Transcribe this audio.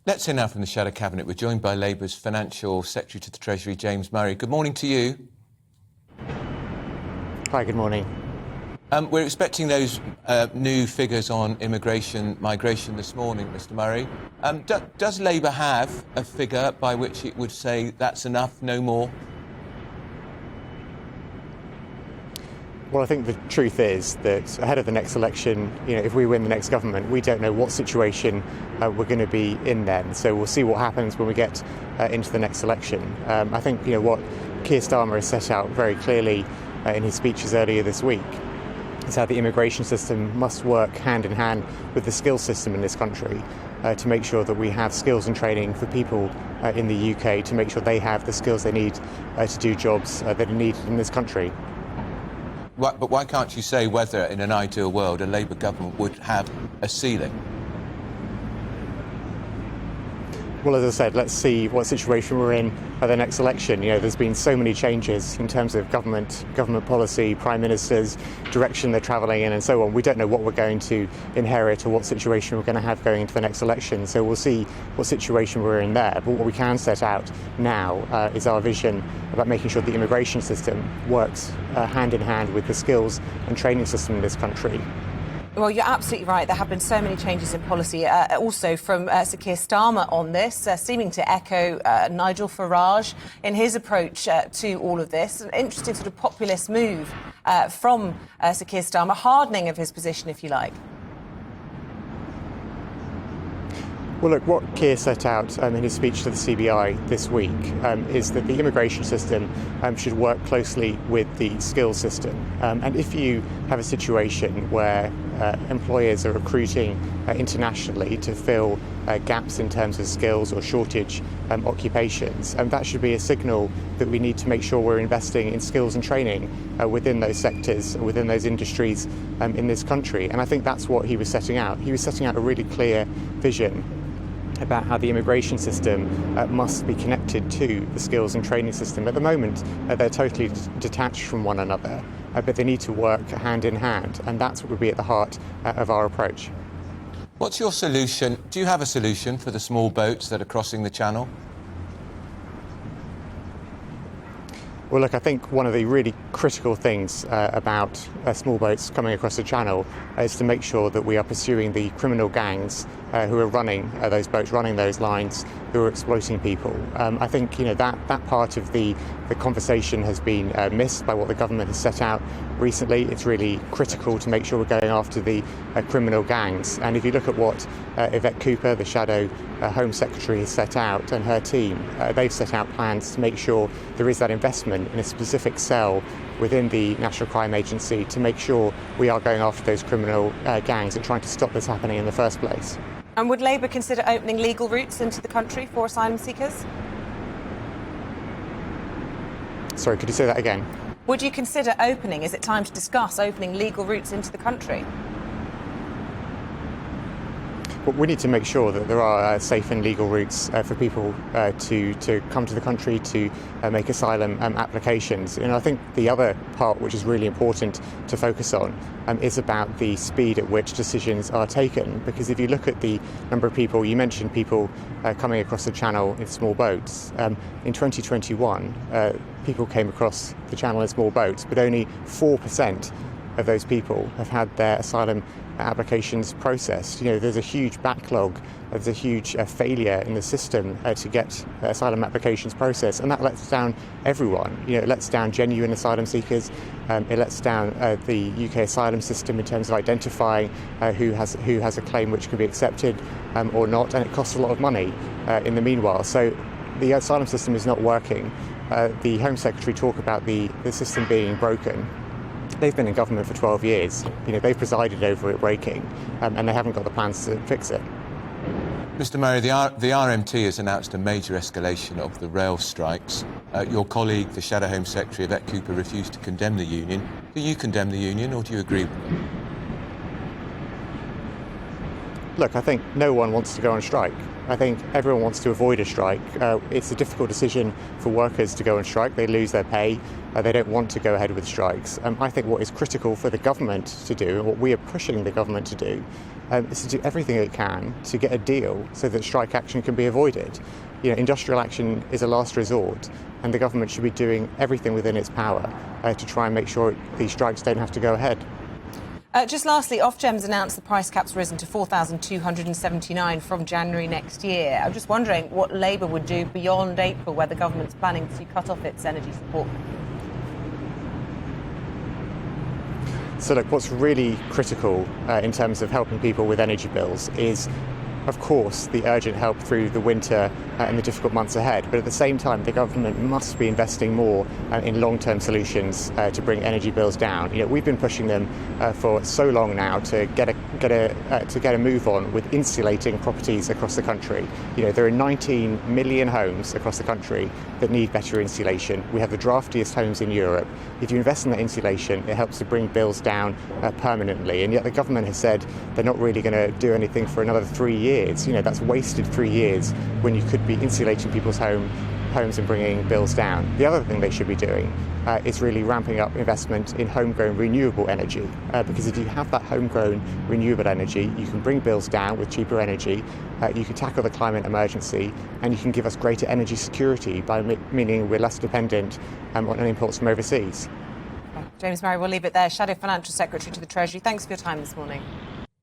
Let's hear now from the Shadow Cabinet. We're joined by Labour's Financial Secretary to the Treasury, James Murray. Good morning to you. Hi, good morning. We're expecting those new figures on immigration, migration this morning, Mr Murray. Does Labour have a figure by which it would say that's enough, no more? Well, I think the truth is that ahead of the next election, if we win the next government, we don't know what situation we're going to be in then. So we'll see what happens when we get into the next election. I think what Keir Starmer has set out very clearly in his speeches earlier this week is how the immigration system must work hand in hand with the skills system in this country to make sure that we have skills and training for people in the UK to make sure they have the skills they need to do jobs that are needed in this country. But why can't you say whether, in an ideal world, a Labour government would have a ceiling? Well, as I said, let's see what situation we're in at the next election. There's been so many changes in terms of government policy, prime ministers, direction they're travelling in and so on. We don't know what we're going to inherit or what situation we're going to have going into the next election. So we'll see what situation we're in there. But what we can set out now is our vision about making sure the immigration system works hand in hand with the skills and training system in this country. Well, you're absolutely right. There have been so many changes in policy, also from Sir Keir Starmer on this, seeming to echo Nigel Farage in his approach to all of this. An interesting sort of populist move from Sir Keir Starmer, hardening of his position, if you like. Well, look, what Keir set out in his speech to the CBI this week is that the immigration system should work closely with the skills system. And if you have a situation where employers are recruiting internationally to fill gaps in terms of skills or shortage occupations, that should be a signal that we need to make sure we're investing in skills and training within those sectors, within those industries in this country. And I think that's what he was setting out. He was setting out a really clear vision about how the immigration system must be connected to the skills and training system. At the moment, they're totally detached from one another, but they need to work hand in hand, and that's what would be at the heart of our approach. What's your solution? Do you have a solution for the small boats that are crossing the Channel? Well, look, I think one of the really critical things about small boats coming across the Channel is to make sure that we are pursuing the criminal gangs who are running those boats, running those lines, who are exploiting people. I think that part of the conversation has been missed by what the government has set out recently. It's really critical to make sure we're going after the criminal gangs. And if you look at what Yvette Cooper, the Shadow Home Secretary, has set out, and her team, they've set out plans to make sure there is that investment in a specific cell within the National Crime Agency to make sure we are going after those criminal gangs and trying to stop this happening in the first place. And would Labour consider opening legal routes into the country for asylum seekers? Sorry, could you say that again? Would you consider opening, is it time to discuss opening legal routes into the country? But we need to make sure that there are safe and legal routes for people to come to the country to make asylum applications. I think the other part which is really important to focus on is about the speed at which decisions are taken. Because if you look at the number of people, you mentioned people coming across the Channel in small boats. In 2021, people came across the Channel in small boats, but only 4% of those people have had their asylum applications processed. There's a huge backlog, there's a huge failure in the system to get asylum applications processed, and that lets down everyone. It lets down genuine asylum seekers, it lets down the UK asylum system in terms of identifying who has a claim which can be accepted or not, and it costs a lot of money in the meanwhile. So the asylum system is not working. The Home Secretary talked about the system being broken. They've been in government for 12 years. They've presided over it breaking, and they haven't got the plans to fix it. Mr Murray, the RMT has announced a major escalation of the rail strikes. Your colleague, the Shadow Home Secretary, Yvette Cooper, refused to condemn the union. Do you condemn the union, or do you agree with them? Look, I think no one wants to go on strike. I think everyone wants to avoid a strike. It's a difficult decision for workers to go on strike. They lose their pay. They don't want to go ahead with strikes. I think what is critical for the government to do, and what we are pushing the government to do, is to do everything it can to get a deal so that strike action can be avoided. Industrial action is a last resort, and the government should be doing everything within its power to try and make sure these strikes don't have to go ahead. Just lastly, Ofgem's announced the price cap's risen to $4,279 from January next year. I'm just wondering what Labour would do beyond April, where the government's planning to cut off its energy support. So look, what's really critical in terms of helping people with energy bills is, of course, the urgent help through the winter and the difficult months ahead. But at the same time, the government must be investing more in long-term solutions to bring energy bills down. We've been pushing them for so long now to get a move on with insulating properties across the country. There are 19 million homes across the country that need better insulation. We have the draftiest homes in Europe. If you invest in that insulation, it helps to bring bills down permanently. And yet the government has said they're not really going to do anything for another 3 years. That's wasted 3 years when you could be insulating people's homes and bringing bills down. The other thing they should be doing is really ramping up investment in homegrown renewable energy, because if you have that homegrown renewable energy, you can bring bills down with cheaper energy, you can tackle the climate emergency, and you can give us greater energy security by meaning we're less dependent on imports from overseas. James Murray, we'll leave it there. Shadow Financial Secretary to the Treasury. Thanks for your time this morning.